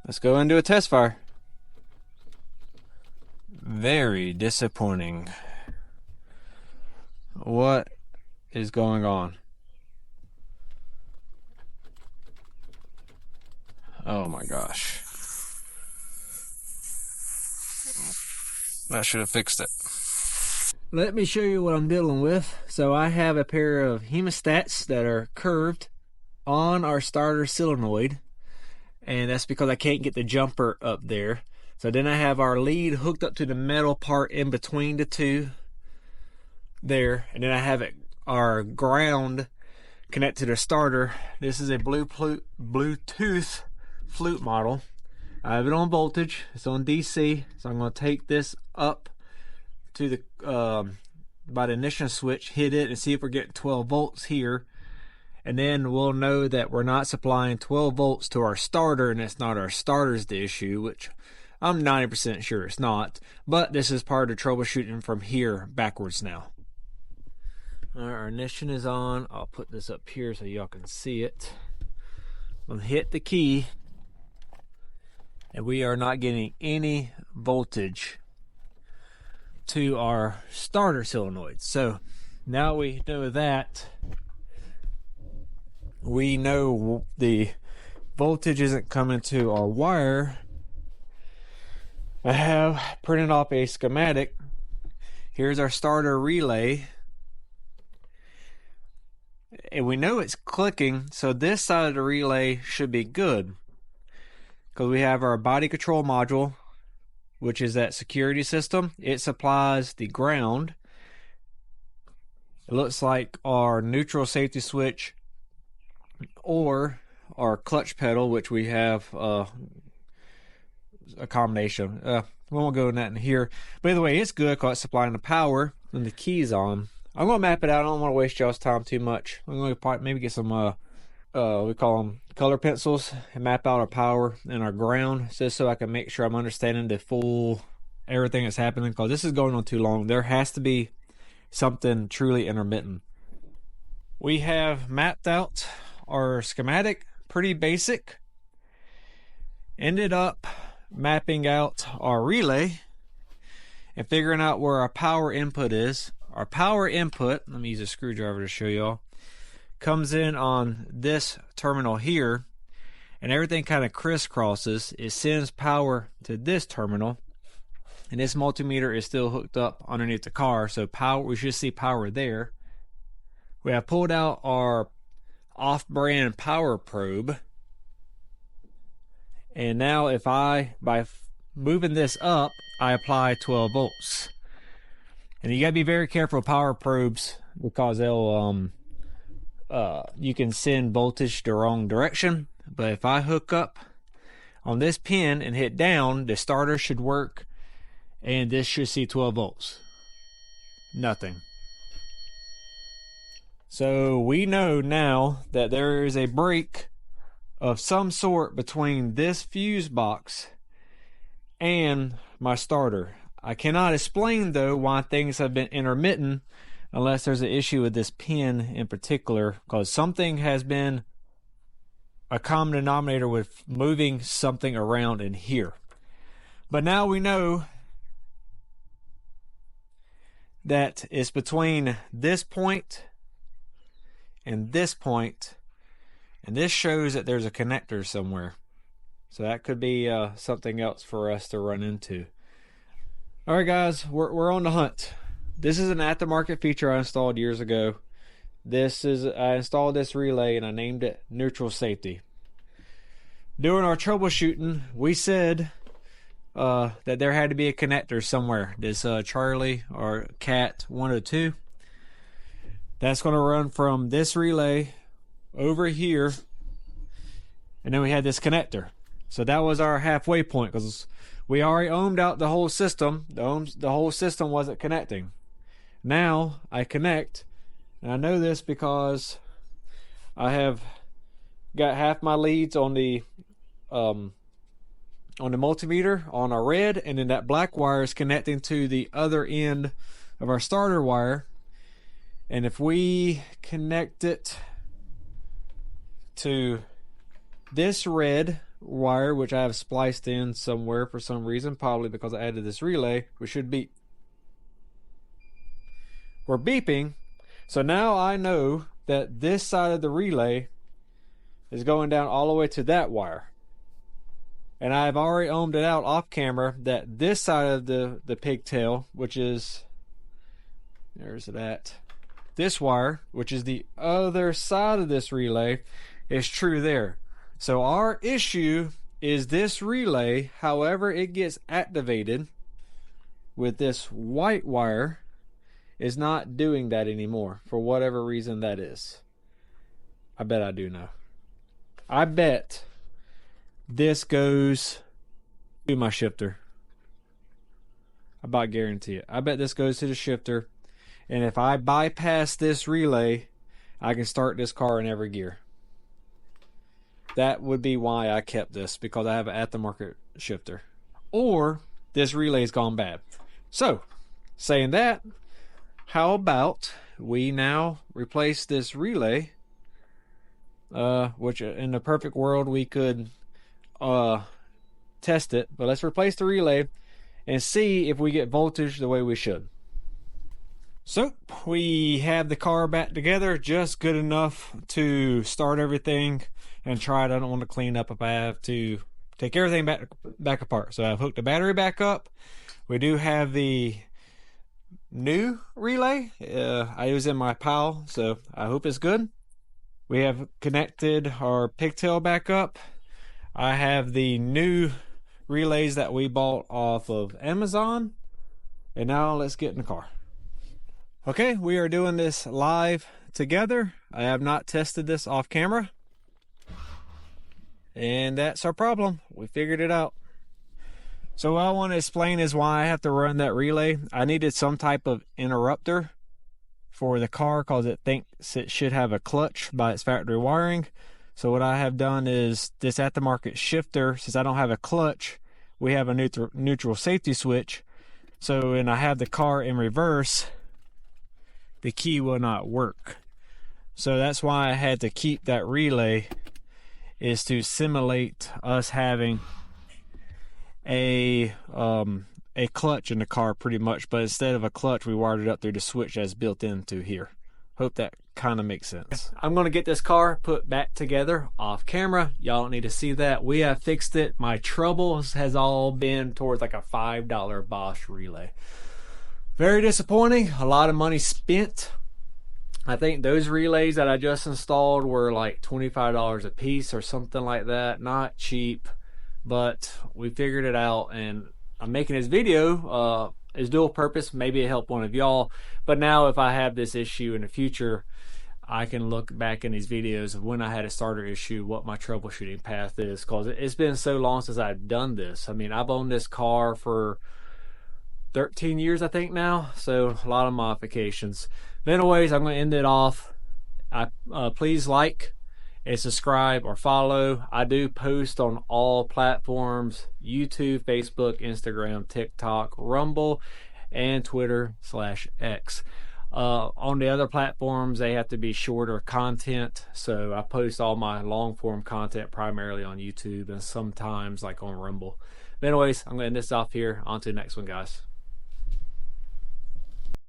Let's go and do a test fire. Very disappointing. What is going on? Oh my gosh. I should have fixed it. Let me show you what I'm dealing with. So I have a pair of hemostats that are curved on our starter solenoid, and that's because I can't get the jumper up there. So then I have our lead hooked up to the metal part in between the two there, and then I have our ground connected to the starter. This is a Bluetooth flute model. I have it on voltage. It's on DC, so I'm going to take this up to the by the ignition switch, hit it, and see if we're getting 12 volts here, and then we'll know that we're not supplying 12 volts to our starter, and it's not our starter's the issue, which I'm 90% sure it's not. But this is part of the troubleshooting from here backwards now. Our ignition is on. I'll put this up here so y'all can see it. I'll hit the key, and we are not getting any voltage to our starter solenoid. So now we know that. We know the voltage isn't coming to our wire. I have printed off a schematic. Here's our starter relay, and we know it's clicking, so this side of the relay should be good, because we have our body control module, which is that security system. It supplies the ground. It looks like our neutral safety switch or our clutch pedal, which we have a combination. We won't go in that in here. But either way, it's good because it's supplying the power and the keys on. I'm going to map it out. I don't want to waste y'all's time too much. I'm going to maybe get some, we call them color pencils, and map out our power and our ground, just so I can make sure I'm understanding the full everything that's happening, because this is going on too long. There has to be something truly intermittent. We have mapped out our schematic, pretty basic. Ended up mapping out our relay and figuring out where our power input is. Our power input, let me use a screwdriver to show y'all, comes in on this terminal here, and everything kind of crisscrosses. It sends power to this terminal, and this multimeter is still hooked up underneath the car, so power, we should see power there. We have pulled out our off-brand power probe, and now if by moving this up, I apply 12 volts. And you gotta be very careful with power probes, because they'll you can send voltage the wrong direction. But if I hook up on this pin and hit down, the starter should work, and this should see 12 volts. Nothing. So we know now that there is a break of some sort between this fuse box and my starter. I cannot explain though why things have been intermittent, unless there's an issue with this pin in particular, because something has been a common denominator with moving something around in here. But now we know that it's between this point and this point, and this shows that there's a connector somewhere. So that could be something else for us to run into. Alright guys, we're on the hunt. This is an aftermarket feature I installed years ago. I installed this relay and I named it Neutral Safety. During our troubleshooting, we said that there had to be a connector somewhere. This Charlie or Cat 102. That's going to run from this relay over here, and then we had this connector. So that was our halfway point, because we already ohmed out the whole system. The whole system wasn't connecting. Now I connect, and I know this because I have got half my leads on the multimeter on our red, and then that black wire is connecting to the other end of our starter wire. And if we connect it to this red wire, which I have spliced in somewhere for some reason, probably because I added this relay, which should beep. We're beeping, so now I know that this side of the relay is going down all the way to that wire. And I've already ohmed it out off camera that this side of the pigtail, which is, there's that, this wire, which is the other side of this relay, is true there. So our issue is this relay, however it gets activated with this white wire, is not doing that anymore for whatever reason that is. I bet I do know. I bet this goes to my shifter. I about guarantee it. I bet this goes to the shifter, and if I bypass this relay, I can start this car in every gear. That would be why I kept this, because I have an at-the-market shifter. Or this relay's gone bad. So, saying that, how about we now replace this relay, which in the perfect world we could test it, but let's replace the relay and see if we get voltage the way we should. So we have the car back together just good enough to start everything and try it. I don't want to clean up if I have to take everything back apart. So I've hooked the battery back up. We do have the new relay. I was in my pile, so I hope it's good. We have connected our pigtail back up. I have the new relays that we bought off of Amazon. And now let's get in the car. Okay, we are doing this live together. I have not tested this off camera. And that's our problem. We figured it out. So what I want to explain is why I have to run that relay. I needed some type of interrupter for the car because it thinks it should have a clutch by its factory wiring. So what I have done is this at-the-market shifter, since I don't have a clutch, we have a neutral safety switch. So when I have the car in reverse, the key will not work. So that's why I had to keep that relay, is to simulate us having a clutch in the car pretty much, but instead of a clutch we wired it up through the switch that's built into here. Hope that kind of makes sense. I'm going to get this car put back together off camera. Y'all don't need to see that. We have fixed it. My troubles has all been towards like a $5 Bosch relay. Very disappointing. A lot of money spent. I think those relays that I just installed were like $25 a piece or something like that. Not cheap, but we figured it out, and I'm making this video is dual purpose. Maybe it helped one of y'all, but now if I have this issue in the future, I can look back in these videos of when I had a starter issue, what my troubleshooting path is, because it's been so long since I've done this. I mean, I've owned this car for 13 years I think now, so a lot of modifications. But anyways, I'm going to end it off. Please like and subscribe or follow. I do post on all platforms: YouTube, Facebook, Instagram, TikTok, Rumble, and Twitter/X. On the other platforms, they have to be shorter content, so I post all my long form content primarily on YouTube and sometimes like on Rumble. But anyways, I'm going to end this off here. On to the next one, guys.